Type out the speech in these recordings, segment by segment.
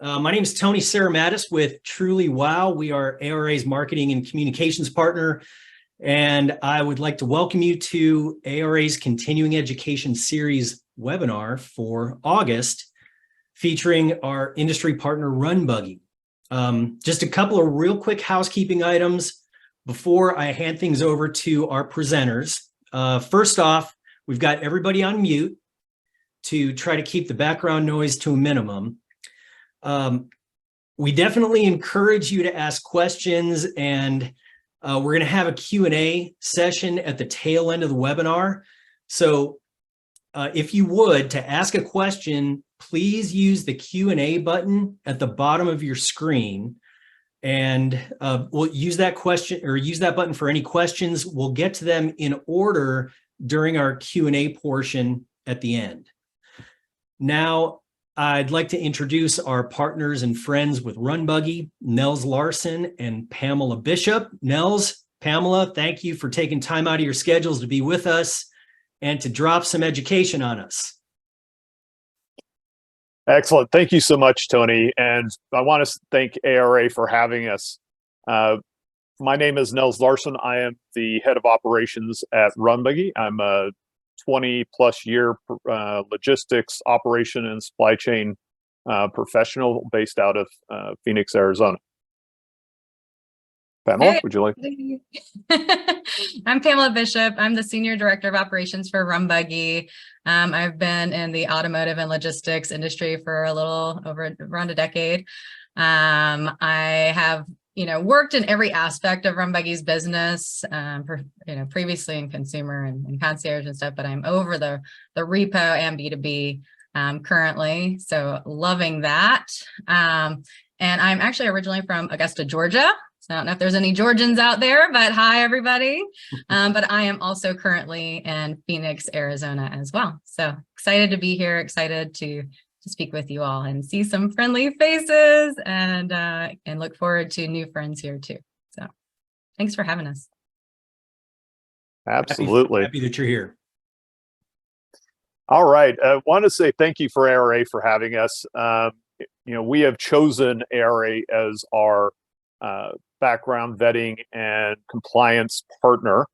My name is Tony Saramatis with Truly Wow. We are ARA's marketing and communications partner, and I would like to welcome you to ARA's Continuing Education Series webinar for August, featuring our industry partner, RunBuggy. Just a couple of real quick housekeeping items before I hand things over to our presenters. First off, we've got everybody on mute to try to keep the background noise to a minimum. We definitely encourage you to ask questions, and we're going to have a Q&A session at the tail end of the webinar. So if you would, to ask a question, please use the Q&A button at the bottom of your screen, and we'll use that button for any questions. We'll get to them in order during our Q&A portion at the end. Now, I'd like to introduce our partners and friends with RunBuggy, Nels Larson and Pamela Bishop. Nels, Pamela, thank you for taking time out of your schedules to be with us and to drop some education on us. Excellent. Thank you so much, Tony. And I want to thank ARA for having us. My name is Nels Larson. I am the head of operations at RunBuggy. I'm a 20-plus year logistics, operation, and supply chain professional based out of Phoenix, Arizona. Pamela, would you like? I'm Pamela Bishop. I'm the Senior Director of Operations for RunBuggy. I've been in the automotive and logistics industry for a little over around a decade. I have worked in every aspect of RunBuggy's business, previously in consumer and concierge and stuff, but I'm over the repo and B2B currently, so loving that. And I'm actually originally from Augusta, Georgia. So I don't know if there's any Georgians out there, but hi, everybody. But I am also currently in Phoenix, Arizona as well. So excited to be here, excited to speak with you all and see some friendly faces, and look forward to new friends here too. So thanks for having us. Absolutely. Happy that you're here. All right. I want to say thank you for ARA for having us. We have chosen ARA as our background vetting and compliance partner.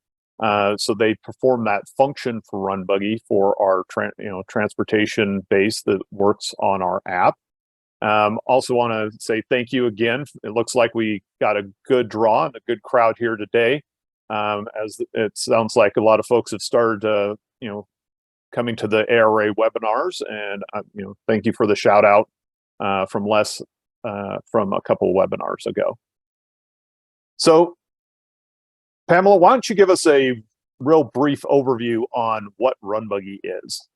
So they perform that function for RunBuggy for our transportation base that works on our app. Also want to say thank you again. It looks like we got a good draw and a good crowd here today. As it sounds like a lot of folks have started coming to the ARA webinars, and thank you for the shout out from Les from a couple of webinars ago. So Pamela, why don't you give us a real brief overview on what RunBuggy is?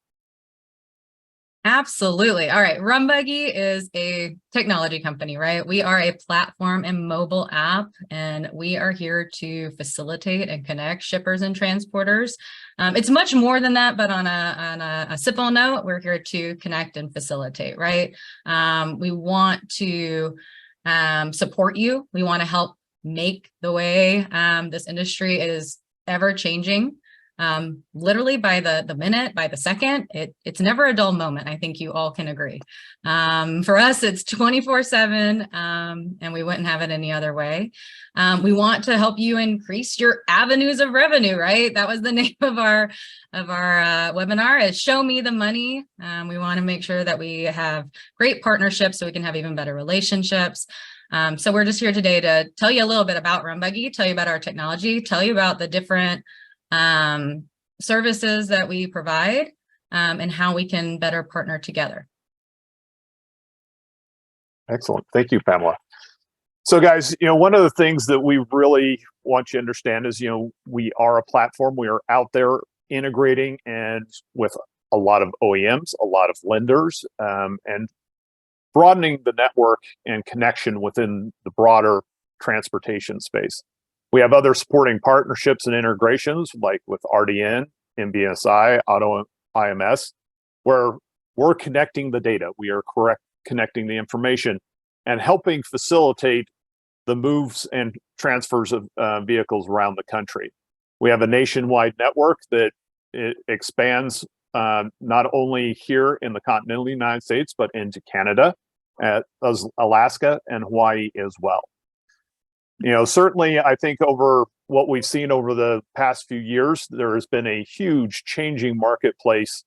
Absolutely. All right. RunBuggy is a technology company, right? We are a platform and mobile app, and we are here to facilitate and connect shippers and transporters. It's much more than that, but on a simple note, we're here to connect and facilitate, right? We want to support you. We want to help make the way this industry is ever changing, literally by the minute, by the second. It's never a dull moment. I think you all can agree. For us, it's 24/7, and we wouldn't have it any other way. We want to help you increase your avenues of revenue, right? That was the name of our webinar, is Show Me the Money. We want to make sure that we have great partnerships so we can have even better relationships. So we're just here today to tell you a little bit about RunBuggy, tell you about our technology, tell you about the different services that we provide, and how we can better partner together. Excellent. Thank you, Pamela. So guys, one of the things that we really want you to understand is, we are a platform. We are out there integrating and with a lot of OEMs, a lot of lenders, and broadening the network and connection within the broader transportation space. We have other supporting partnerships and integrations like with RDN, MBSI, Auto IMS, where we're connecting the data. We are connecting the information and helping facilitate the moves and transfers of vehicles around the country. We have a nationwide network that it expands not only here in the continental United States, but into Canada. as Alaska and Hawaii as well. Certainly, I think over what we've seen over the past few years, there has been a huge changing marketplace.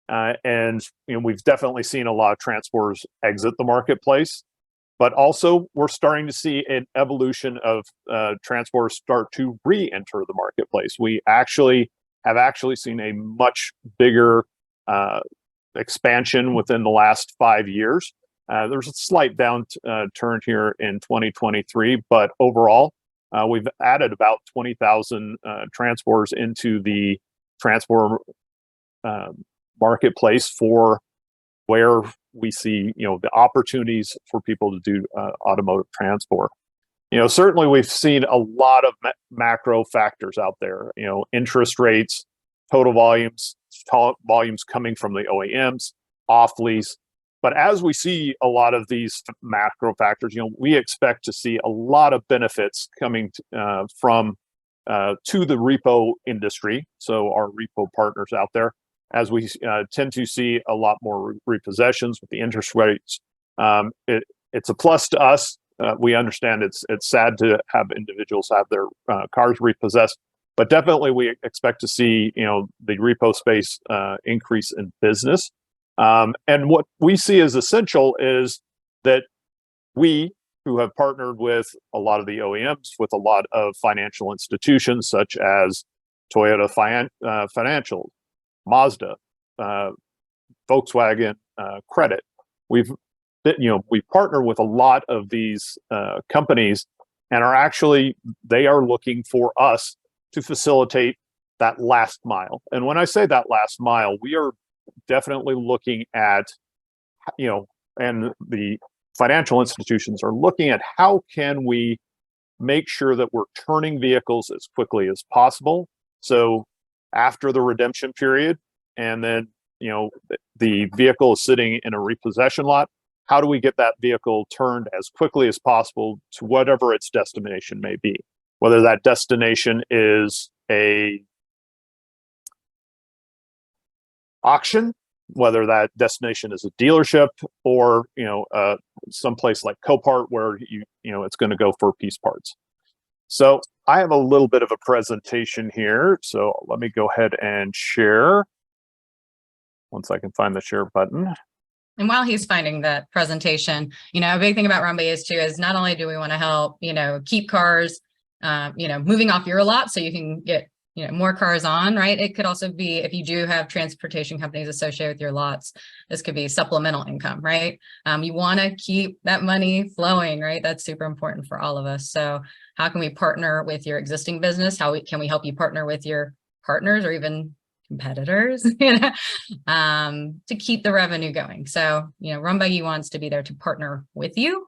And we've definitely seen a lot of transporters exit the marketplace, but also we're starting to see an evolution of transporters start to re-enter the marketplace. We have actually seen a much bigger expansion within the last 5 years. There's a slight downturn here in 2023, but overall, we've added about 20,000 transporters into the transport marketplace for where we see the opportunities for people to do automotive transport. Certainly we've seen a lot of macro factors out there. Interest rates, total volumes coming from the OEMs, off lease. But as we see a lot of these macro factors, we expect to see a lot of benefits coming from to the repo industry. So our repo partners out there, as we tend to see a lot more repossessions with the interest rates. It's a plus to us. We understand it's sad to have individuals have their cars repossessed, but definitely we expect to see the repo space increase in business. And what we see as essential is that we, who have partnered with a lot of the OEMs, with a lot of financial institutions such as Toyota Financial, Mazda, Volkswagen Credit, we partner with a lot of these companies, and they are looking for us to facilitate that last mile. And when I say that last mile, we are definitely looking at, and the financial institutions are looking at how can we make sure that we're turning vehicles as quickly as possible. So after the redemption period, and then, the vehicle is sitting in a repossession lot, how do we get that vehicle turned as quickly as possible to whatever its destination may be? Whether that destination is a auction, whether that destination is a dealership, or someplace like Copart where it's going to go for piece parts. So I have a little bit of a presentation here, so let me go ahead and share once I can find the share button. And while he's finding that presentation, a big thing about RunBuggy is not only do we want to help keep cars moving off your lot so you can get more cars on, right? It could also be, if you do have transportation companies associated with your lots, this could be supplemental income, right? You want to keep that money flowing, right? That's super important for all of us. So how can we partner with your existing business? Can we help you partner with your partners or even competitors, to keep the revenue going? So, RunBuggy wants to be there to partner with you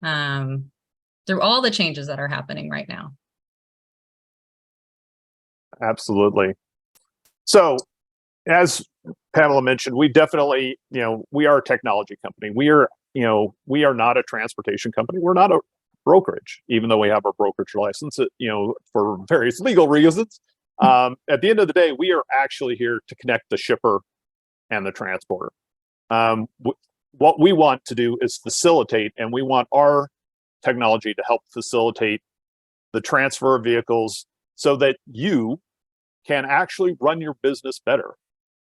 through all the changes that are happening right now. Absolutely. So as Pamela mentioned, we definitely, we are a technology company. We are not a transportation company. We're not a brokerage, even though we have our brokerage license, for various legal reasons. At the end of the day, we are actually here to connect the shipper and the transporter. What we want to do is facilitate, and we want our technology to help facilitate the transfer of vehicles so that you can actually run your business better.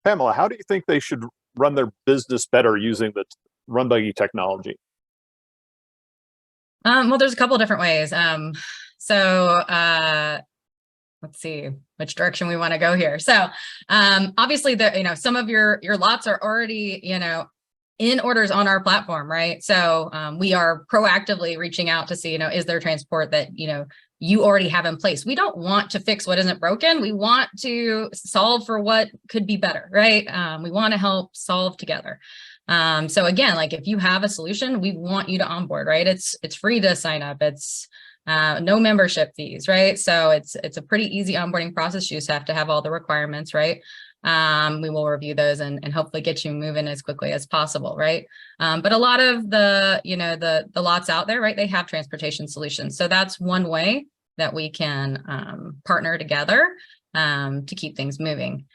Pamela, how do you think they should run their business better using the RunBuggy technology? Well, there's a couple of different ways. Let's see which direction we want to go here. So obviously, some of your lots are already, in orders on our platform, right? So we are proactively reaching out to see, is there transport that, you already have in place. We don't want to fix what isn't broken. We want to solve for what could be better, right? We want to help solve together. So again, like if you have a solution, we want you to onboard, right? It's free to sign up. It's no membership fees, right? So it's a pretty easy onboarding process. You just have to have all the requirements, right? We will review those and hopefully get you moving as quickly as possible, right? But a lot of the lots out there, right, they have transportation solutions. So that's one way that we can partner together to keep things moving.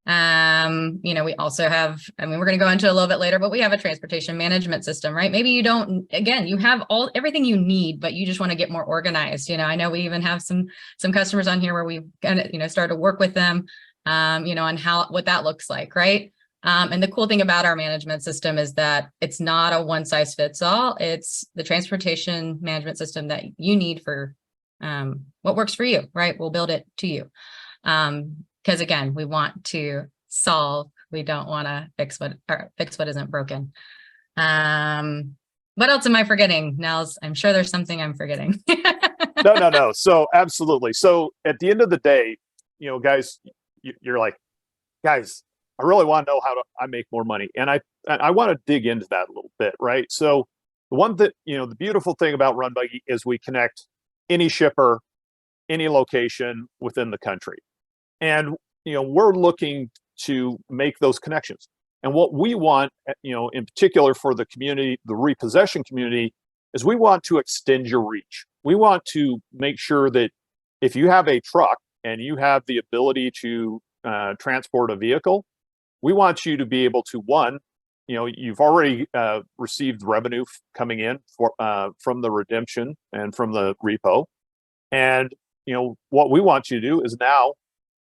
We also have, I mean, we're going to go into a little bit later, but we have a transportation management system, right? Maybe you don't, again, you have everything you need, but you just want to get more organized. I know we even have some customers on here where we've kind of, started to work with them, on what that looks like, right? And the cool thing about our management system is that it's not a one size fits all. It's the transportation management system that you need for what works for you, right? We'll build it to you. Because again, we want to solve, we don't want to fix what isn't broken. What else am I forgetting, Nels? I'm sure there's something I'm forgetting. No. So absolutely. So at the end of the day, guys, you're like, guys, I really want to know how I make more money. And I want to dig into that a little bit, right? So the one that, the beautiful thing about RunBuggy is we connect any shipper, any location within the country. And, we're looking to make those connections. And what we want, in particular for the community, the repossession community, is we want to extend your reach. We want to make sure that if you have a truck and you have the ability to transport a vehicle, we want you to be able to, one, you've already received revenue coming in from the redemption and from the repo. And, what we want you to do is now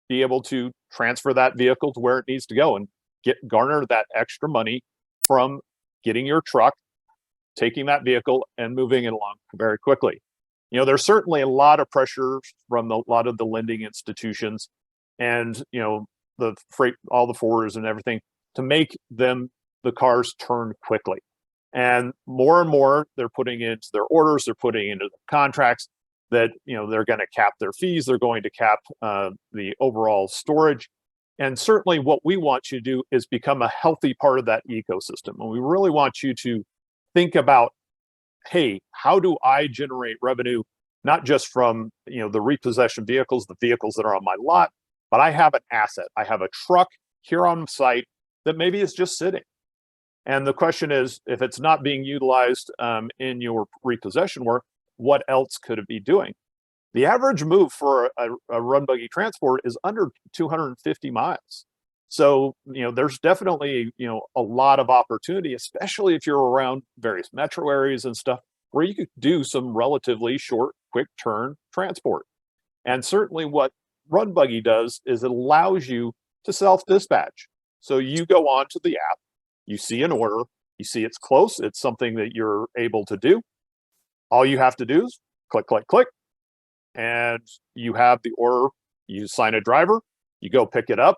be able to transfer that vehicle to where it needs to go and garner that extra money from getting your truck, taking that vehicle and moving it along very quickly. There's certainly a lot of pressure from a lot of the lending institutions and, the freight, all the forwarders and everything to make the cars turn quickly. And more they're putting into their orders, they're putting into the contracts that, they're going to cap their fees, they're going to cap the overall storage. And certainly what we want you to do is become a healthy part of that ecosystem. And we really want you to think about, hey, how do I generate revenue, not just from, the repossession vehicles, the vehicles that are on my lot, but I have an asset. I have a truck here on site that maybe is just sitting. And the question is, if it's not being utilized in your repossession work, what else could it be doing? The average move for a RunBuggy transport is under 250 miles. So, there's definitely, a lot of opportunity, especially if you're around various metro areas and stuff, where you could do some relatively short, quick turn transport. And certainly what RunBuggy does is it allows you to self-dispatch. So you go onto the app, you see an order, you see it's close, it's something that you're able to do. All you have to do is click, click, click, and you have the order. You assign a driver, you go pick it up.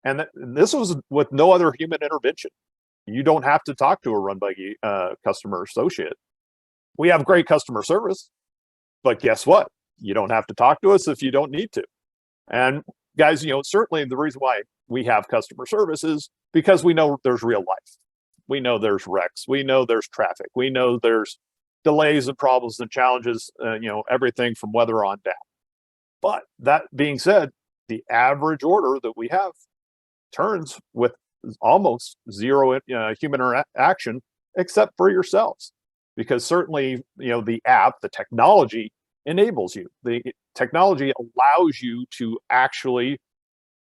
And this was with no other human intervention. You don't have to talk to a RunBuggy customer associate. We have great customer service, but guess what? You don't have to talk to us if you don't need to. And guys, certainly the reason why we have customer service is because we know there's real life. We know there's wrecks. We know there's traffic. We know there's delays and problems and challenges, everything from weather on down. But that being said, the average order that we have turns with almost zero human interaction, except for yourselves. Because certainly, the app, the technology enables you. The technology allows you to actually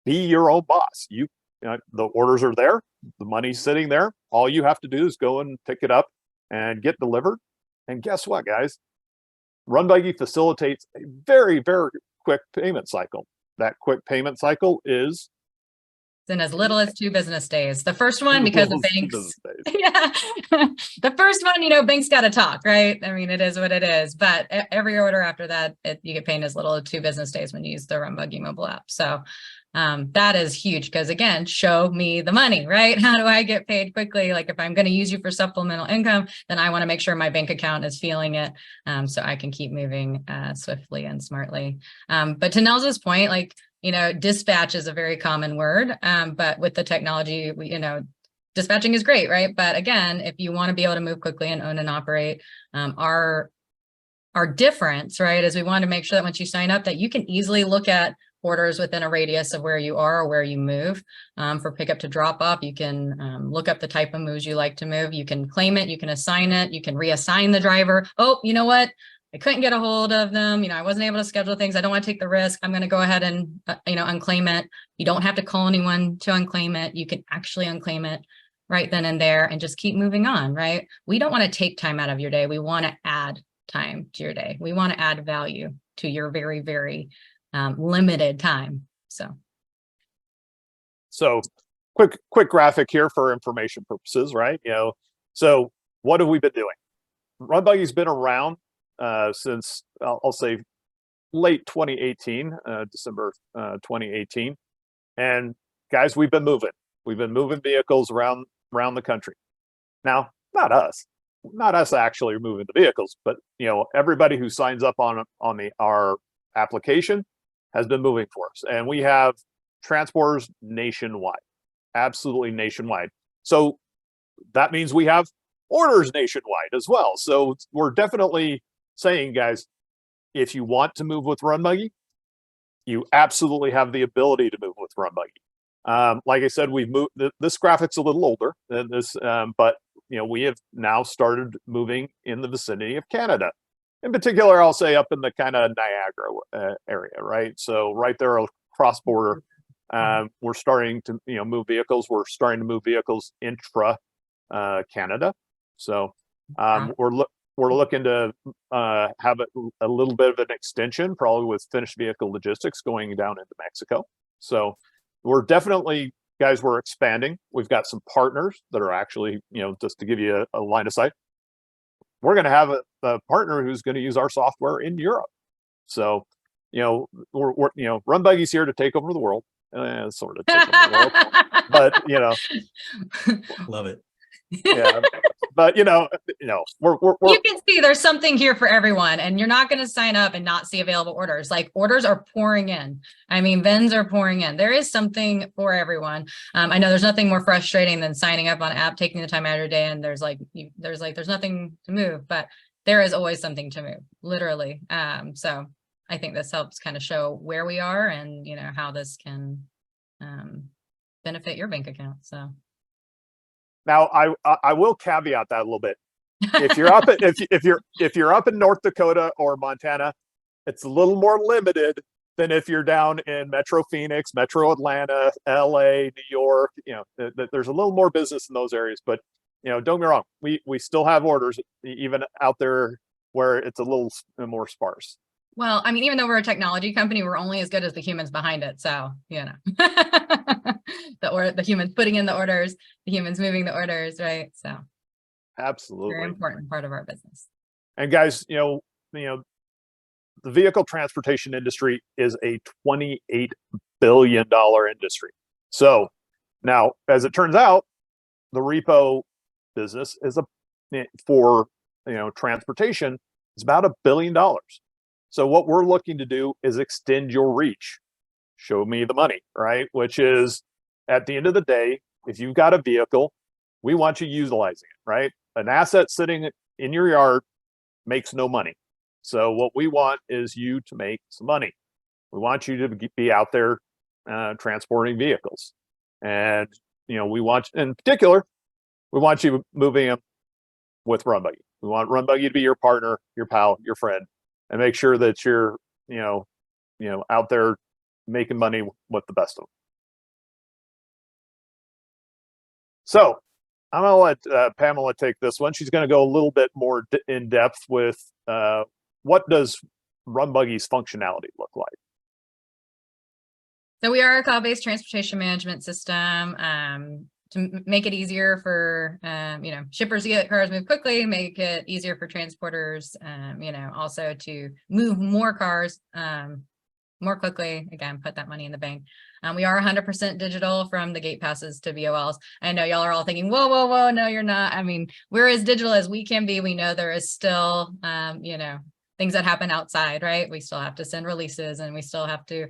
be your own boss. The orders are there, the money's sitting there. All you have to do is go and pick it up and get delivered. And guess what, guys? RunBuggy facilitates a very, very quick payment cycle. That quick payment cycle is in as little as 2 business days. The first one, because of banks. Yeah. The first one, banks got to talk, right? I mean, it is what it is. But every order after that, you get paid as little as 2 business days when you use the RunBuggy mobile app. So that is huge because, again, show me the money, right? How do I get paid quickly? Like if I'm going to use you for supplemental income, then I want to make sure my bank account is feeling it so I can keep moving swiftly and smartly. But to Nels's point, dispatch is a very common word, but with the technology, dispatching is great, right? But again, if you want to be able to move quickly and own and operate, our difference, right, is we want to make sure that once you sign up that you can easily look at orders within a radius of where you are or where you move. For pickup to drop off, you can look up the type of moves you like to move. You can claim it, you can assign it, you can reassign the driver. Oh, you know what? I couldn't get a hold of them. I wasn't able to schedule things. I don't want to take the risk. I'm going to go ahead and, unclaim it. You don't have to call anyone to unclaim it. You can actually unclaim it right then and there and just keep moving on, right? We don't want to take time out of your day. We want to add time to your day. We want to add value to your very, very limited time. So quick graphic here for information purposes, right? So what have we been doing? RunBuggy's been around since I'll say late 2018, December 2018. And guys, we've been moving. We've been moving vehicles around the country. Now, not us actually moving the vehicles, but everybody who signs up on our application has been moving for us, and we have transporters nationwide, absolutely nationwide. So that means we have orders nationwide as well. So we're definitely saying, guys, if you want to move with RunBuggy, you absolutely have the ability to move with RunBuggy. Like I said, we've moved. This graphic's a little older than this, but we have now started moving in the vicinity of Canada. In particular, I'll say up in the kind of Niagara area, right? So right there across border, we're starting to move vehicles. We're starting to move vehicles intra Canada. So we're looking to have a little bit of an extension, probably with finished vehicle logistics going down into Mexico. So we're definitely, guys, we're expanding. We've got some partners that are actually, just to give you a line of sight, we're going to have a partner who's going to use our software in Europe. So, we're RunBuggy's here to take over the world, sort of take over the world, but Love it. yeah, but you can see there's something here for everyone, and you're not going to sign up and not see available orders. Like, orders are pouring in. I mean, VINs are pouring in. There is something for everyone. I know there's nothing more frustrating than signing up on an app, taking the time out of your day, and there's nothing to move, but there is always something to move, literally. So I think this helps kind of show where we are and how this can benefit your bank account. So. Now, I will caveat that a little bit. If you're up if you're up in North Dakota or Montana, it's a little more limited than if you're down in Metro Phoenix, Metro Atlanta, LA, New York. There's a little more business in those areas. But don't get me wrong, we still have orders even out there where it's a little more sparse. Well, I mean, even though we're a technology company, we're only as good as the humans behind it. So, the humans putting in the orders, the humans moving the orders, right? So, absolutely, very important part of our business. And guys, the vehicle transportation industry is a $28 billion industry. So now, as it turns out, the repo business is for transportation is about $1 billion. So what we're looking to do is extend your reach. Show me the money, right? Which is, at the end of the day, if you've got a vehicle, we want you utilizing it, right? An asset sitting in your yard makes no money. So what we want is you to make some money. We want you to be out there transporting vehicles. And, we want, in particular, we want you moving them with RunBuggy. We want RunBuggy to be your partner, your pal, your friend, and make sure that you're, out there making money with the best of them. So I'm going to let Pamela take this one. She's going to go a little bit more in depth with what does RunBuggy's functionality look like? So we are a cloud-based transportation management system to make it easier for, shippers to get cars moved quickly, make it easier for transporters, also to move more cars more quickly, again, put that money in the bank. We are 100% digital from the gate passes to VOLs. I know y'all are all thinking, whoa, whoa, whoa, no, you're not. I mean, we're as digital as we can be. We know there is still, things that happen outside, right? We still have to send releases and we still have to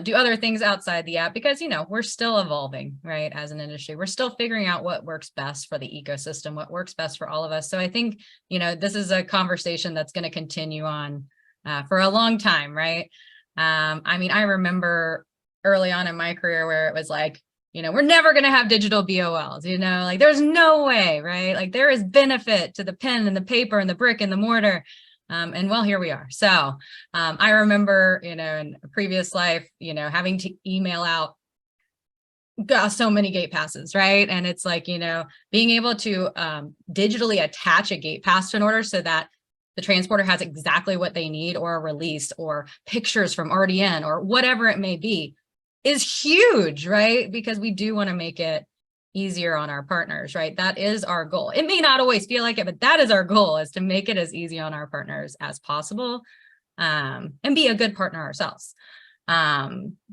do other things outside the app because, we're still evolving, right? As an industry, we're still figuring out what works best for the ecosystem, what works best for all of us. So I think, this is a conversation that's going to continue on for a long time, right? I remember early on in my career where it was like, we're never going to have digital BOLs, like there's no way, right? Like there is benefit to the pen and the paper and the brick and the mortar. And well, here we are. So I remember, in a previous life, having to email out so many gate passes, right? And it's like, being able to digitally attach a gate pass to an order so that the transporter has exactly what they need, or a release, or pictures from RDN, or whatever it may be, is huge, right? Because we do want to make it easier on our partners, right? That is our goal. It may not always feel like it, but that is our goal, is to make it as easy on our partners as possible, and be a good partner ourselves.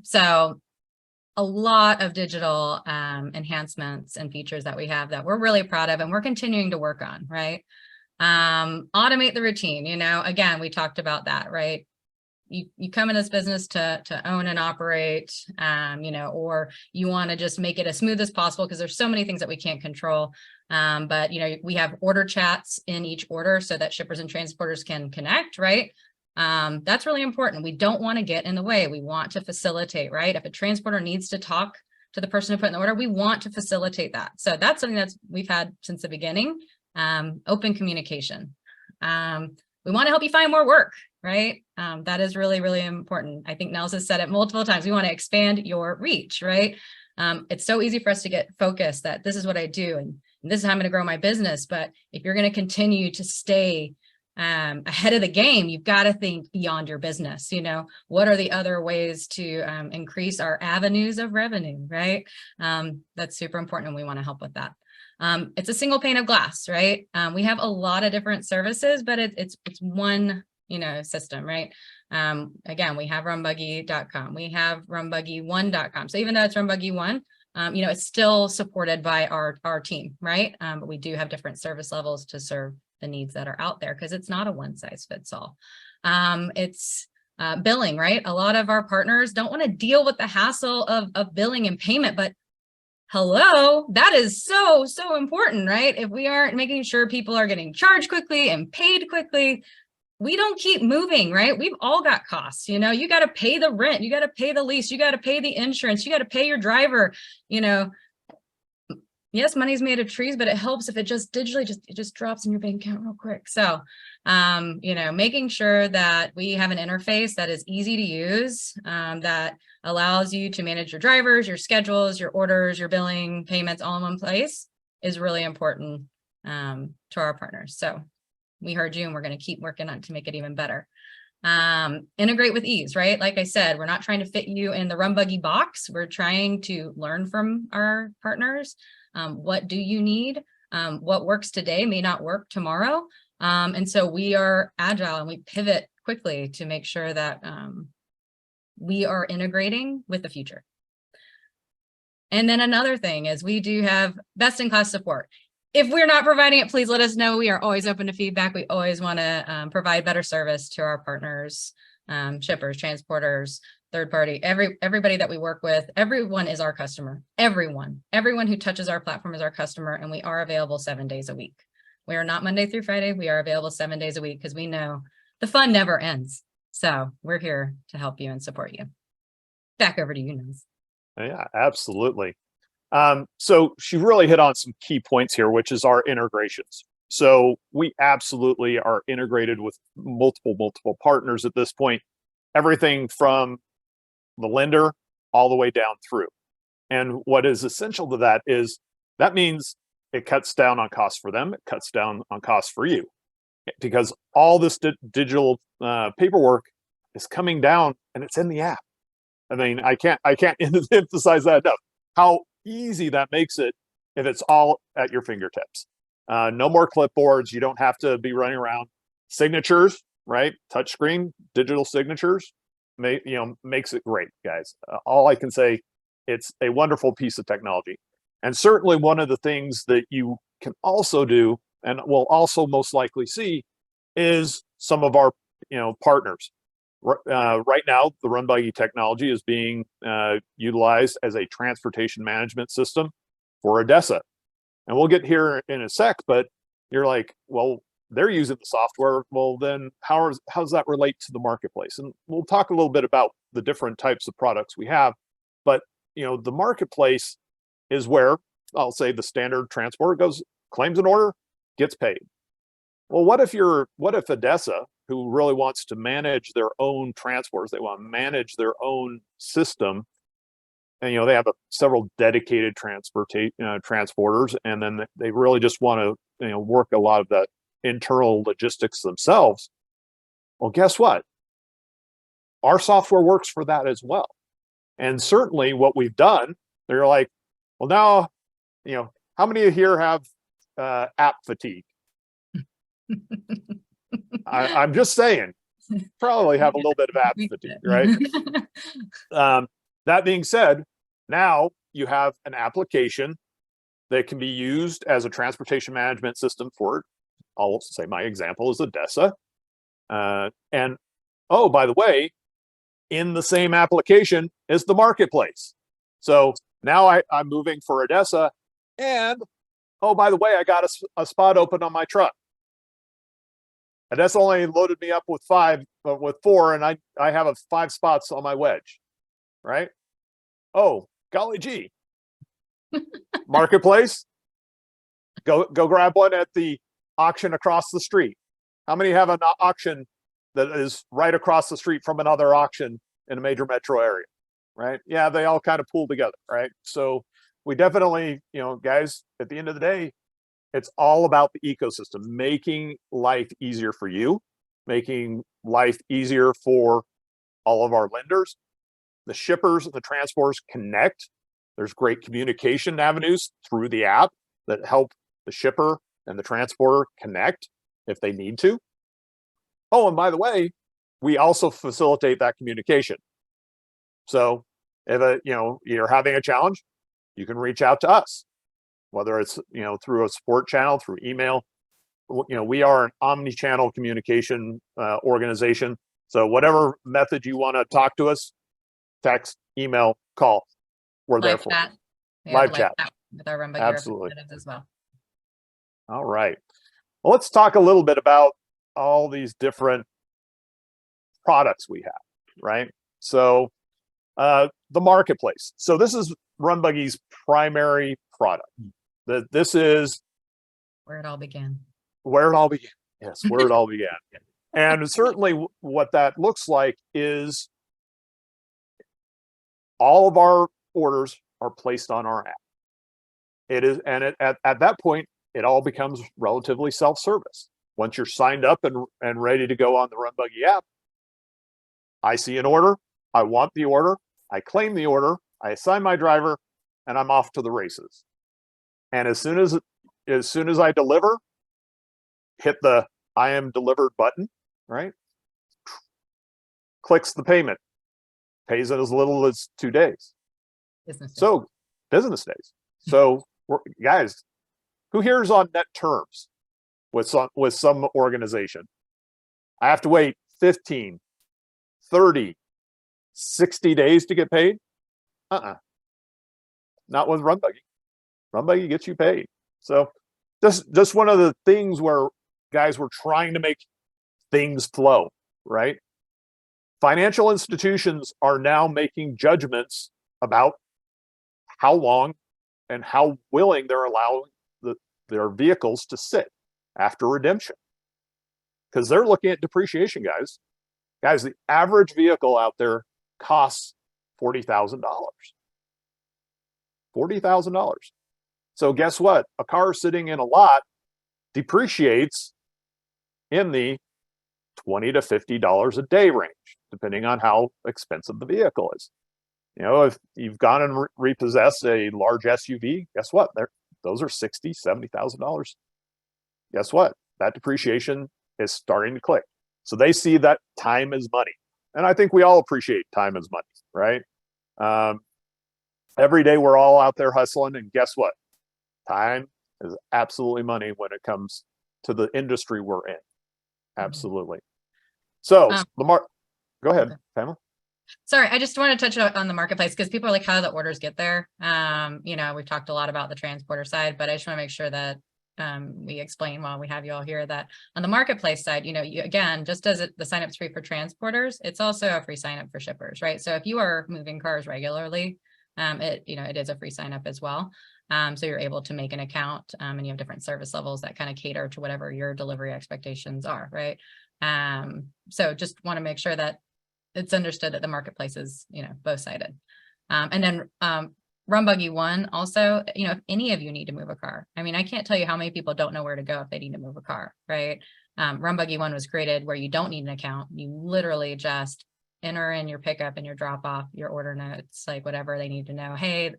So a lot of digital enhancements and features that we have that we're really proud of and we're continuing to work on, right? Automate the routine, again, we talked about that, right? You come in this business to own and operate, or you want to just make it as smooth as possible, because there's so many things that we can't control. But, we have order chats in each order so that shippers and transporters can connect, right? That's really important. We don't want to get in the way. We want to facilitate, right? If a transporter needs to talk to the person who put in the order, we want to facilitate that. So that's something that we've had since the beginning. Open communication. We want to help you find more work, right? That is really, really important. I think Nels has said it multiple times. We want to expand your reach, right? It's so easy for us to get focused that this is what I do, and this is how I'm going to grow my business. But if you're going to continue to stay ahead of the game, you've got to think beyond your business. What are the other ways to increase our avenues of revenue, right? That's super important, and we want to help with that. It's a single pane of glass, right? We have a lot of different services, but it's one, system, right? Again, we have runbuggy.com. We have runbuggy1.com. So even though it's runbuggy1, it's still supported by our team, right? But we do have different service levels to serve the needs that are out there, because it's not a one size fits all. It's billing, right? A lot of our partners don't want to deal with the hassle of billing and payment, but hello, that is so important, right? If we aren't making sure people are getting charged quickly and paid quickly, we don't keep moving, right? We've all got costs. You got to pay the rent, you got to pay the lease, you got to pay the insurance, you got to pay your driver. Yes, money's made of trees, but it helps if it just digitally just drops in your bank account real quick. So, making sure that we have an interface that is easy to use, that allows you to manage your drivers, your schedules, your orders, your billing, payments, all in one place, is really important to our partners. So we heard you, and we're going to keep working on to make it even better. Integrate with ease, right? Like I said, we're not trying to fit you in the RunBuggy box. We're trying to learn from our partners. What do you need? What works today may not work tomorrow. And so we are agile, and we pivot quickly to make sure that we are integrating with the future. And then another thing is, we do have best-in-class support. If we're not providing it, please let us know. We are always open to feedback. We always want to provide better service to our partners, shippers, transporters, third party, everybody that we work with. Everyone is our customer. Everyone who touches our platform is our customer, and we are available 7 days a week. We are not Monday through Friday. We are available 7 days a week, because we know the fun never ends. So we're here to help you and support you. Back over to you, Nils. Yeah, absolutely. So she really hit on some key points here, which is our integrations. So we absolutely are integrated with multiple partners at this point, everything from the lender all the way down through. And what is essential to that is that means it cuts down on costs for them. It cuts down on costs for you, because all this digital paperwork is coming down, and it's in the app. I mean, I can't emphasize that enough, how easy that makes it if it's all at your fingertips. No more clipboards. You don't have to be running around. Signatures, right? Touchscreen, digital signatures, makes it great, guys. All I can say, it's a wonderful piece of technology. And certainly one of the things that you can also do, and will also most likely see, is some of our partners. Right now, the RunBuggy technology is being utilized as a transportation management system for ADESA. And we'll get here in a sec, but you're like, well, they're using the software. Well, then how does that relate to the marketplace? And we'll talk a little bit about the different types of products we have. But the marketplace is where, I'll say, the standard transporter goes, claims an order, gets paid. Well, what if ADESA who really wants to manage their own transports, they want to manage their own system, and they have several dedicated transporters, and then they really just want to work a lot of the internal logistics themselves. Well, guess what? Our software works for that as well. And certainly what we've done, they're like, well, now, how many of you here have app fatigue? I'm just saying, probably have a little bit of app fatigue, right? That being said, now you have an application that can be used as a transportation management system for, I'll say my example is Odessa. And oh, by the way, in the same application is the marketplace. So now I'm moving for Odessa, and oh, by the way, I got a spot open on my truck. And that's only loaded me up with 4, and I have 5 spots on my wedge, right? Oh, golly gee. Marketplace, go grab one at the auction across the street. How many have an auction that is right across the street from another auction in a major metro area, right? Yeah, they all kind of pool together, right? So we definitely, guys, at the end of the day, it's all about the ecosystem, making life easier for you, making life easier for all of our lenders. The shippers and the transporters connect. There's great communication avenues through the app that help the shipper and the transporter connect if they need to. Oh, and by the way, we also facilitate that communication. So if you're having a challenge, you can reach out to us, whether it's through a support channel, through email. We are an omni-channel communication organization. So whatever method you want to talk to us, text, email, call, we're there for you. Live chat with our RunBuggy absolutely representatives as well. All right. Well, let's talk a little bit about all these different products we have, right? So the marketplace. So this is RunBuggy's primary product. This is where it all began. Where it all began. Yes, where it all began. And certainly what that looks like is all of our orders are placed on our app. It is, and at that point, it all becomes relatively self-service. Once you're signed up and ready to go on the RunBuggy app, I see an order, I want the order, I claim the order, I assign my driver, and I'm off to the races. And as soon as I deliver, hit the I am delivered button, right? Clicks the payment, pays it as little as 2 days. Business days. So business days. So guys, who here is on net terms with some organization? I have to wait 15, 30, 60 days to get paid? Not with RunBuggy. RunBuggy gets you paid. So just one of the things where, guys, we're trying to make things flow, right? Financial institutions are now making judgments about how long and how willing they're allowing their vehicles to sit after redemption. Because they're looking at depreciation, guys. Guys, the average vehicle out there costs $40,000. $40,000. So guess what? A car sitting in a lot depreciates in the $20 to $50 a day range, depending on how expensive the vehicle is. If you've gone and repossessed a large SUV, guess what? Those are $60,000, $70,000. Guess what? That depreciation is starting to click. So they see that time is money. And I think we all appreciate time is money, right? Every day we're all out there hustling, and guess what? Time is absolutely money when it comes to the industry we're in. Absolutely. So go ahead, okay. Pamela. Sorry, I just want to touch on the marketplace because people are like, how do the orders get there? We've talked a lot about the transporter side, but I just want to make sure that we explain while we have you all here that on the marketplace side, again, just as the sign up's free for transporters, it's also a free sign up for shippers, right? So if you are moving cars regularly, it is a free sign up as well. So you're able to make an account and you have different service levels that kind of cater to whatever your delivery expectations are, right? So just want to make sure that it's understood that the marketplace is, both sided. And then RunBuggy One also, if any of you need to move a car, I mean, I can't tell you how many people don't know where to go if they need to move a car, right? RunBuggy One was created where you don't need an account. You literally just enter in your pickup and your drop off, your order notes, like whatever they need to know. Hey,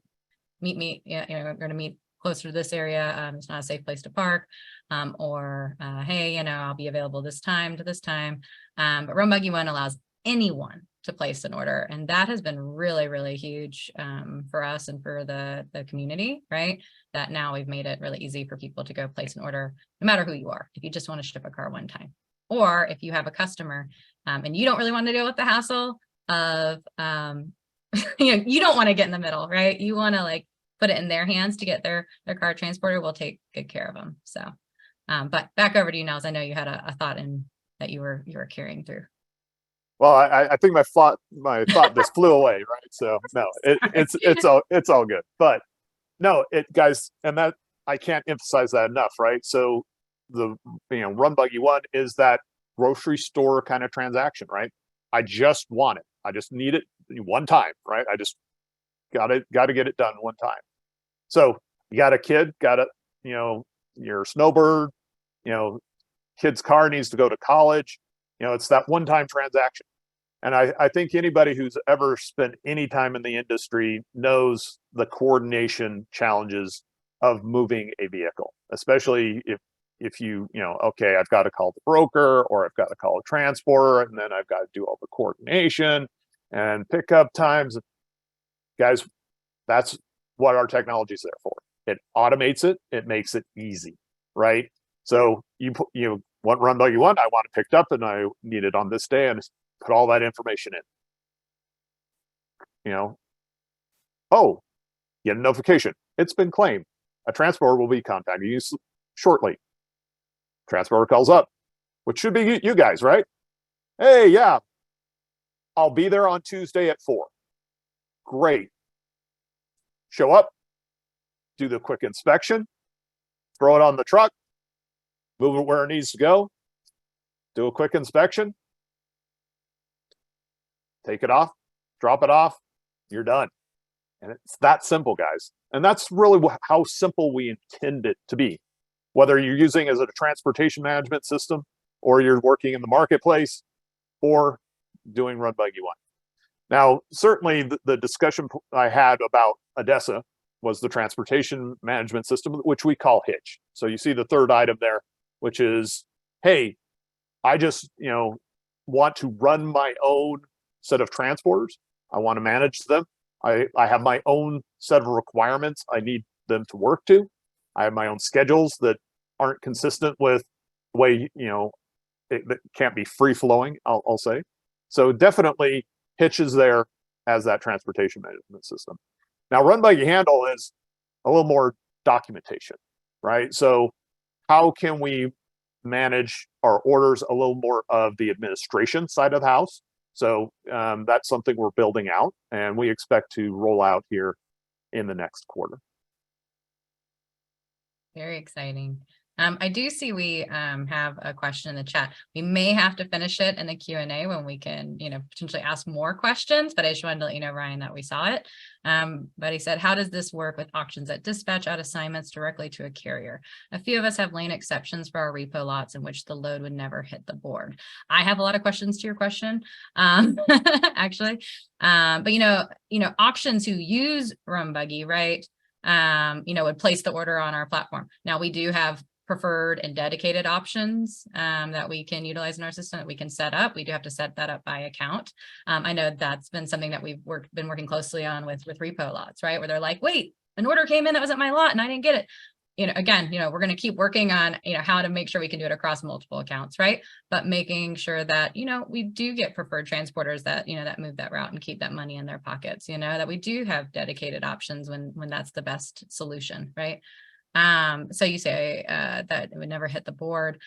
meet me, we're going to meet closer to this area. It's not a safe place to park. Or hey, I'll be available this time to this time. But RunBuggy One allows anyone to place an order. And that has been really, really huge for us and for the community, right? That now we've made it really easy for people to go place an order, no matter who you are, if you just want to ship a car one time. Or if you have a customer and you don't really want to deal with the hassle of, you don't want to get in the middle, right? You want to like put it in their hands to get their car transported. We'll take good care of them. So, but back over to you, Nels. I know you had a thought in that you were carrying through. Well, I think my thought just flew away, right? So no, it's all good. But no, guys, and that I can't emphasize that enough, right? So the RunBuggy One is that grocery store kind of transaction, right? I just want it. I just need it one time, right? I just got to get it done one time. So you got a kid, your snowbird, kid's car needs to go to college. It's that one-time transaction. And I think anybody who's ever spent any time in the industry knows the coordination challenges of moving a vehicle, especially if you okay, I've got to call the broker or I've got to call a transporter, and then I've got to do all the coordination and pickup times. Guys, that's what our technology is there for. It automates it. It makes it easy, right? So you want RunBuggy One, I want it picked up and I need it on this day, and put all that information in. Oh, get a notification. It's been claimed. A transporter will be contacting you shortly. Transporter calls up, which should be you guys, right? Hey, yeah, I'll be there on Tuesday at 4. Great. Show up, do the quick inspection, throw it on the truck, move it where it needs to go, do a quick inspection, take it off, drop it off, you're done. And it's that simple, guys. And that's really how simple we intend it to be. Whether you're using it as a transportation management system, or you're working in the marketplace, or doing RunBuggy One. Now, certainly the discussion I had about ADESA was the transportation management system, which we call Hitch. So you see the third item there, which is, hey, I just want to run my own set of transporters. I want to manage them. I have my own set of requirements I need them to work to. I have my own schedules that aren't consistent with the way, it can't be free flowing, I'll say. So definitely Hitch is there as that transportation management system. Now, RunBuggy Handle is a little more documentation, right? So how can we manage our orders a little more of the administration side of the house? So that's something we're building out, and we expect to roll out here in the next quarter. Very exciting. I do see we have a question in the chat. We may have to finish it in the Q&A when we can, potentially ask more questions, but I just wanted to let you know, Ryan, that we saw it. But he said, how does this work with auctions that dispatch out assignments directly to a carrier? A few of us have lane exceptions for our repo lots in which the load would never hit the board. I have a lot of questions to your question, actually. But, auctions who use RunBuggy, right, would place the order on our platform. Now, we do have preferred and dedicated options that we can utilize in our system that we can set up. We do have to set that up by account. I know that's been something that we've been working closely on with repo lots, right? Where they're like, wait, an order came in that was at my lot and I didn't get it. Again, we're going to keep working on, how to make sure we can do it across multiple accounts, right? But making sure that, we do get preferred transporters that, that move that route and keep that money in their pockets, that we do have dedicated options when that's the best solution, right? So you say that it would never hit the board.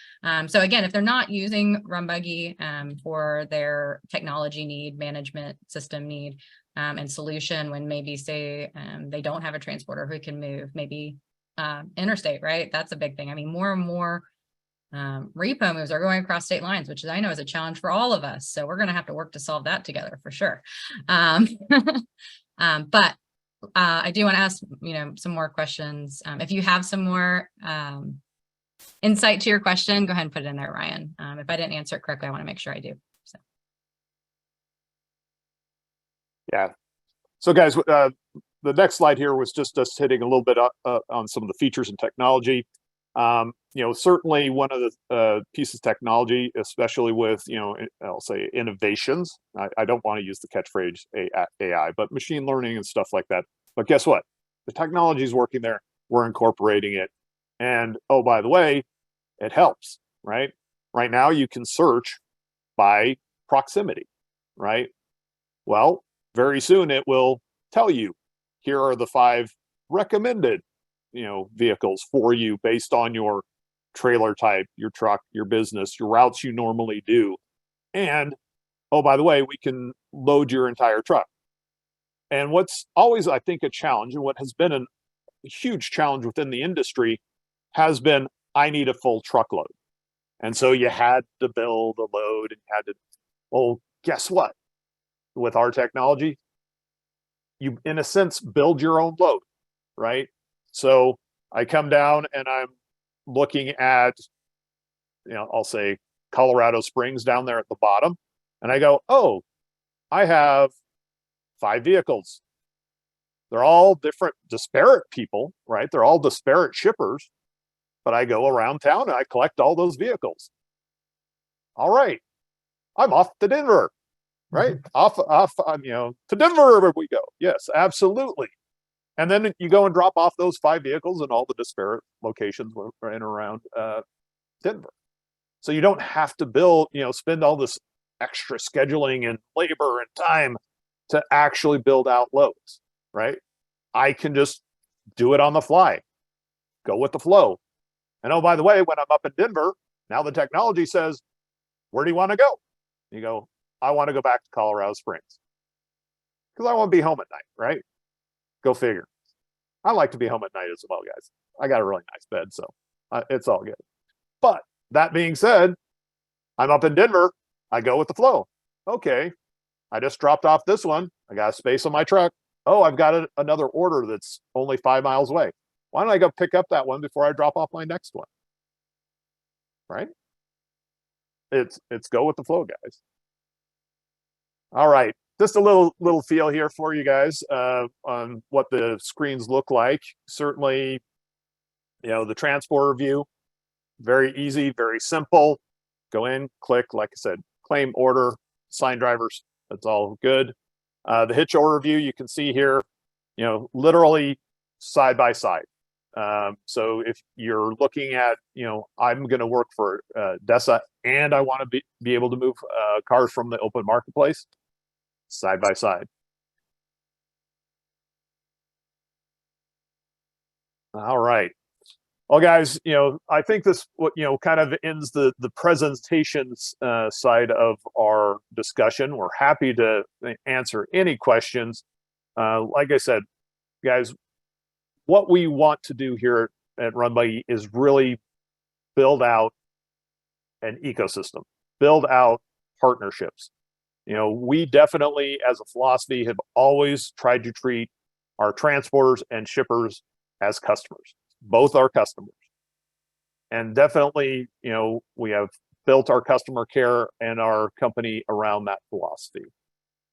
So again, if they're not using RunBuggy for their technology need, management system need, and solution, when maybe say they don't have a transporter who can move, maybe interstate, right? That's a big thing. I mean, more and more Repo moves are going across state lines, which I know is a challenge for all of us. So we're going to have to work to solve that together for sure. But I do want to ask, some more questions. If you have some more insight to your question, go ahead and put it in there, Ryan. If I didn't answer it correctly, I want to make sure I do. So. Yeah. So guys, the next slide here was just us hitting a little bit on some of the features and technology. Certainly one of the pieces of technology, especially with, I'll say innovations. I don't want to use the catchphrase AI, but machine learning and stuff like that. But guess what? The technology is working there. We're incorporating it. And oh, by the way, it helps, right? Right now you can search by proximity, right? Well, very soon it will tell you, here are the 5 recommended vehicles for you based on your trailer type, your truck, your business, your routes you normally do. And oh, by the way, we can load your entire truck. And what's always, I think, a challenge, and what has been a huge challenge within the industry has been, I need a full truckload. And so you had to build a load and you had to, well, guess what? With our technology, you, in a sense, build your own load, right? So I come down and I'm looking at, I'll say Colorado Springs down there at the bottom. And I go, oh, I have 5 vehicles. They're all different, disparate people, right? They're all disparate shippers. But I go around town and I collect all those vehicles. All right, I'm off to Denver, right? Off, to Denver we go. Yes, absolutely. And then you go and drop off those 5 vehicles in all the disparate locations in and around Denver. So you don't have to build, spend all this extra scheduling and labor and time to actually build out loads, right? I can just do it on the fly, go with the flow. And oh, by the way, when I'm up in Denver, now the technology says, where do you want to go? You go, I want to go back to Colorado Springs because I want to be home at night, right? Go figure. I like to be home at night as well, guys. I got a really nice bed, so it's all good. But that being said, I'm up in Denver. I go with the flow. Okay, I just dropped off this one. I got space on my truck. Oh, I've got another order that's only 5 miles away. Why don't I go pick up that one before I drop off my next one? Right? It's go with the flow, guys. All right, just a little feel here for you guys on what the screens look like. Certainly, the transporter view, very easy, very simple. Go in, click, like I said, claim order, assign drivers. That's all good. The hitch order view, you can see here, literally side by side. So if you're looking at, I'm going to work for DESA and I want to be able to move cars from the open marketplace, side by side. All right. Well, guys, I think this, kind of ends the presentations side of our discussion. We're happy to answer any questions. Like I said, guys, what we want to do here at RunBuggy is really build out an ecosystem, build out partnerships. We definitely, as a philosophy, have always tried to treat our transporters and shippers as customers. Both are customers. And definitely, we have built our customer care and our company around that philosophy.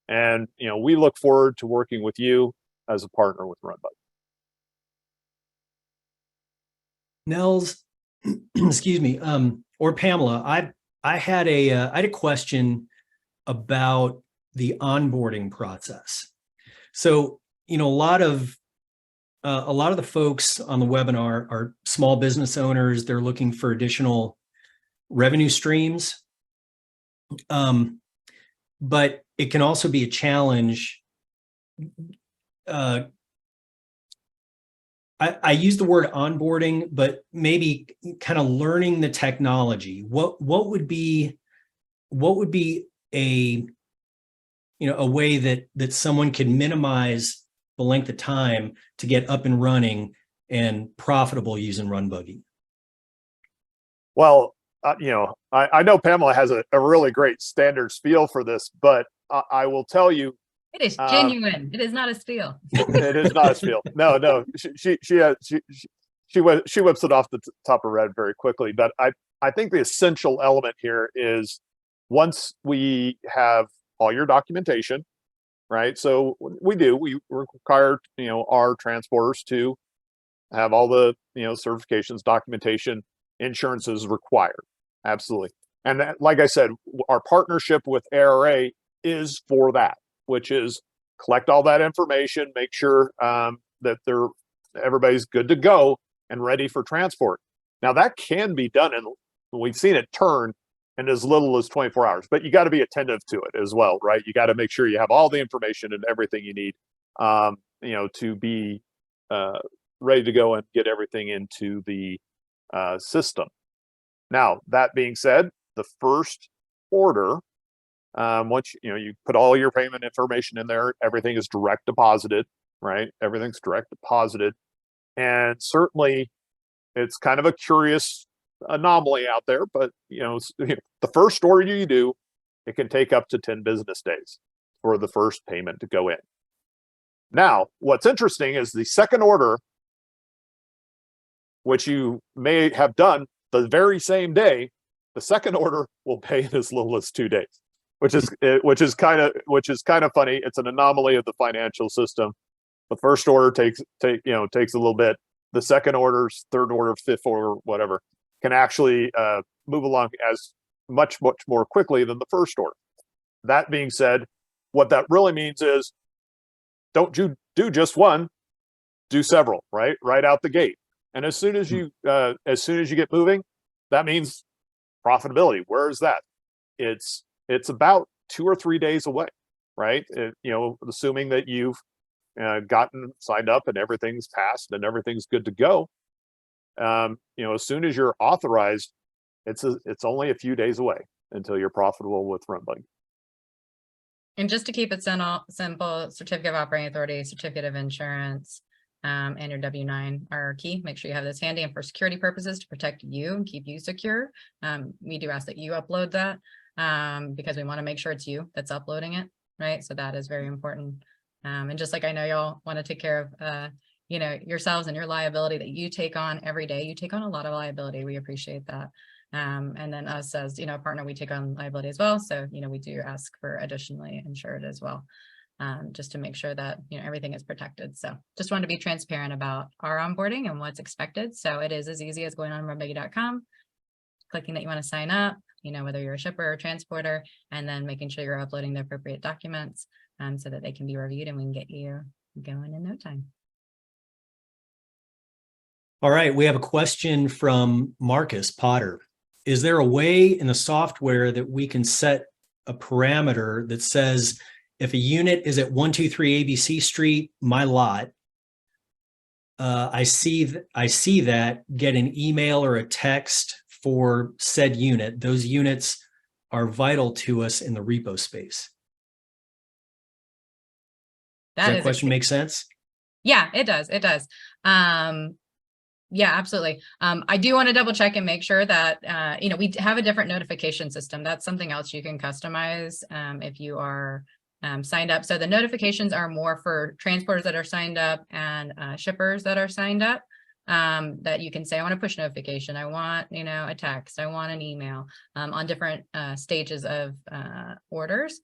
And, we look forward to working with you as a partner with RunBuggy. Nels, excuse me, or Pamela, I had a question about the onboarding process. So, a lot of the folks on the webinar are small business owners. They're looking for additional revenue streams. But it can also be a challenge. I use the word onboarding, but maybe kind of learning the technology. What would be a way that someone can minimize the length of time to get up and running and profitable using RunBuggy? Well, I know Pamela has a really great standard spiel for this, but I will tell you, It is genuine. It is not a spiel. it is not a spiel. No, she whips it off the top of her head very quickly. But I think the essential element here is once we have all your documentation, right? So we require, our transporters to have all the, certifications, documentation, insurance is required. Absolutely. And that, like I said, our partnership with ARA is for that, which is collect all that information, make sure that everybody's good to go and ready for transport. Now that can be done, and we've seen it turn in as little as 24 hours, but you got to be attentive to it as well, right? You got to make sure you have all the information and everything you need, to be ready to go and get everything into the system. Now, that being said, the first order, once you put all your payment information in there, everything is direct deposited, right? Everything's direct deposited. And certainly it's kind of a curious anomaly out there, but the first order you do, it can take up to 10 business days for the first payment to go in. Now, what's interesting is the second order, which you may have done the very same day, the second order will pay in as little as 2 days, which is kind of funny. It's an anomaly of the financial system. The first order takes a little bit. The second orders, third order, fifth order, whatever, can actually move along as much more quickly than the first order. That being said, what that really means is don't do just one, do several, right out the gate. And as soon as you get moving, that means profitability. Where is that? It's about 2 or 3 days away, right? Assuming that you've gotten signed up and everything's passed and everything's good to go. As soon as you're authorized, it's only a few days away until you're profitable with RunBuggy. And just to keep it simple, certificate of operating authority, certificate of insurance, and your W-9 are key. Make sure you have this handy, and for security purposes to protect you and keep you secure, we do ask that you upload that because we want to make sure it's you that's uploading it, right? So that is very important. And just like I know y'all want to take care of yourselves and your liability that you take on every day. You take on a lot of liability. We appreciate that. And then us as partner, we take on liability as well. So we do ask for additionally insured as well, just to make sure that everything is protected. So just wanted to be transparent about our onboarding and what's expected. So it is as easy as going on runbuggy.com, clicking that you want to sign up, whether you're a shipper or transporter, and then making sure you're uploading the appropriate documents so that they can be reviewed and we can get you going in no time. All right, we have a question from Marcus Potter. Is there a way in the software that we can set a parameter that says if a unit is at 123 ABC Street, my lot, I see that, get an email or a text for said unit. Those units are vital to us in the repo space. Does that question make sense? Yeah, it does. It does. Yeah, absolutely. I do want to double check and make sure that, we have a different notification system. That's something else you can customize if you are signed up. So the notifications are more for transporters that are signed up and shippers that are signed up, that you can say, I want a push notification. I want, a text. I want an email on different stages of orders.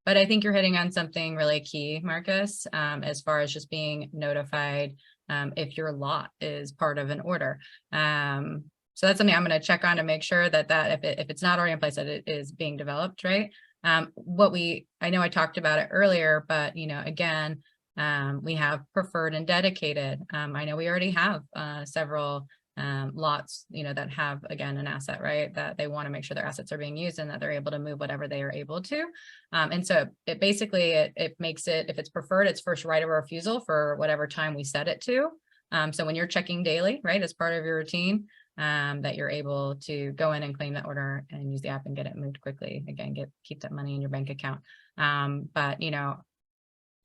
But I think you're hitting on something really key, Marcus, as far as just being notified if your lot is part of an order. So that's something I'm going to check on to make sure that if it's not already in place, that it is being developed, right? I know I talked about it earlier, but again, we have preferred and dedicated. I know we already have several lots, that have, again, an asset, right? That they want to make sure their assets are being used and that they're able to move whatever they are able to. And so it basically, it makes it, if it's preferred, it's first right of refusal for whatever time we set it to. So when you're checking daily, right, as part of your routine, that you're able to go in and claim that order and use the app and get it moved quickly. Again, keep that money in your bank account. But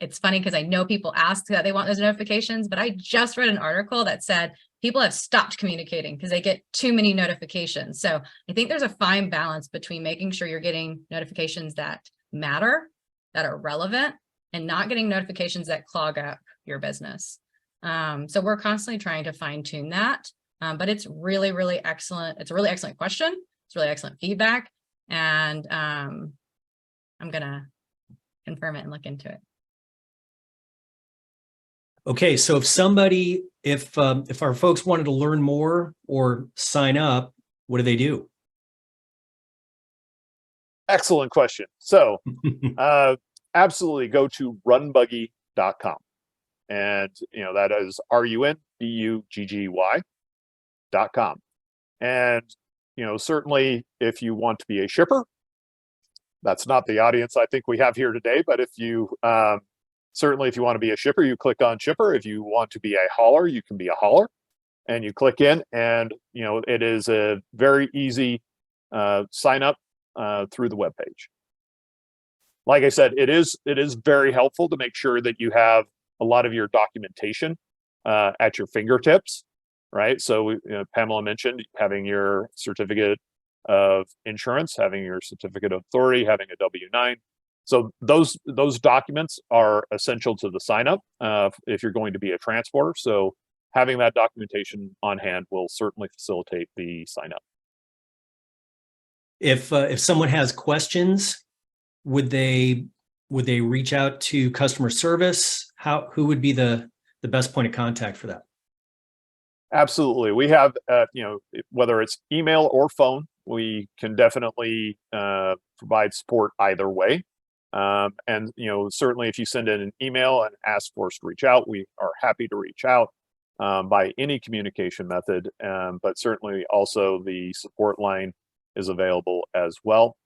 it's funny because I know people ask that they want those notifications, but I just read an article that said people have stopped communicating because they get too many notifications. So I think there's a fine balance between making sure you're getting notifications that matter, that are relevant, and not getting notifications that clog up your business. So we're constantly trying to fine tune that, but it's really, really excellent. It's a really excellent question. It's really excellent feedback. And I'm going to confirm it and look into it. Okay, so if our folks wanted to learn more or sign up, what do they do? Excellent question. So absolutely go to runbuggy.com. And, that is RunBuggy.com. And, certainly if you want to be a shipper, that's not the audience I think we have here today, but if you, certainly if you want to be a shipper, you click on shipper. If you want to be a hauler, you can be a hauler, and you click in, and, it is a very easy sign up through the webpage. Like I said, it is very helpful to make sure that you have a lot of your documentation at your fingertips, right? So Pamela mentioned having your certificate of insurance, having your certificate of authority, having a W-9. So those documents are essential to the sign up if you're going to be a transporter. So having that documentation on hand will certainly facilitate the sign up. If someone has questions, would they reach out to customer service? Who would be the best point of contact for that? Absolutely. We have, whether it's email or phone, we can definitely provide support either way. And, certainly if you send in an email and ask for us to reach out, we are happy to reach out by any communication method. But certainly also the support line is available as well.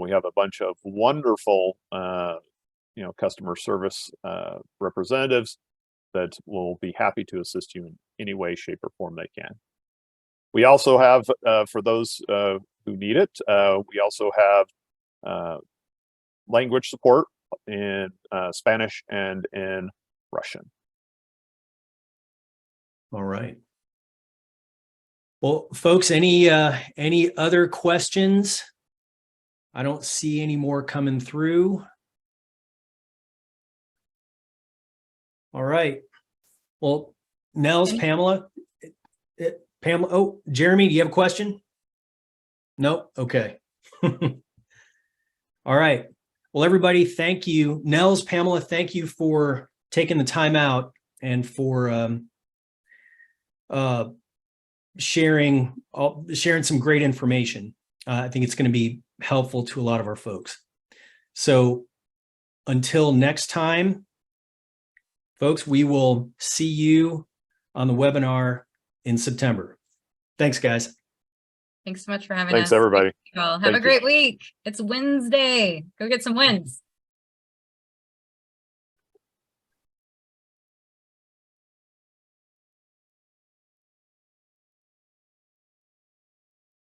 We have a bunch of wonderful, customer service representatives that will be happy to assist you in any way, shape, or form they can. We also have, for those who need it, we also have language support in Spanish and in Russian. All right. Well, folks, any other questions? I don't see any more coming through. All right. Well, Nels, Pamela. Oh, Jeremy, do you have a question? Nope. Okay. All right. Well, everybody, thank you. Nels, Pamela, thank you for taking the time out and for sharing some great information. I think it's going to be helpful to a lot of our folks. So until next time, folks, we will see you on the webinar in September. Thanks, guys. Thanks so much for having us. Thanks, everybody. Thank you all. Have a great week. It's Wednesday. Go get some wins.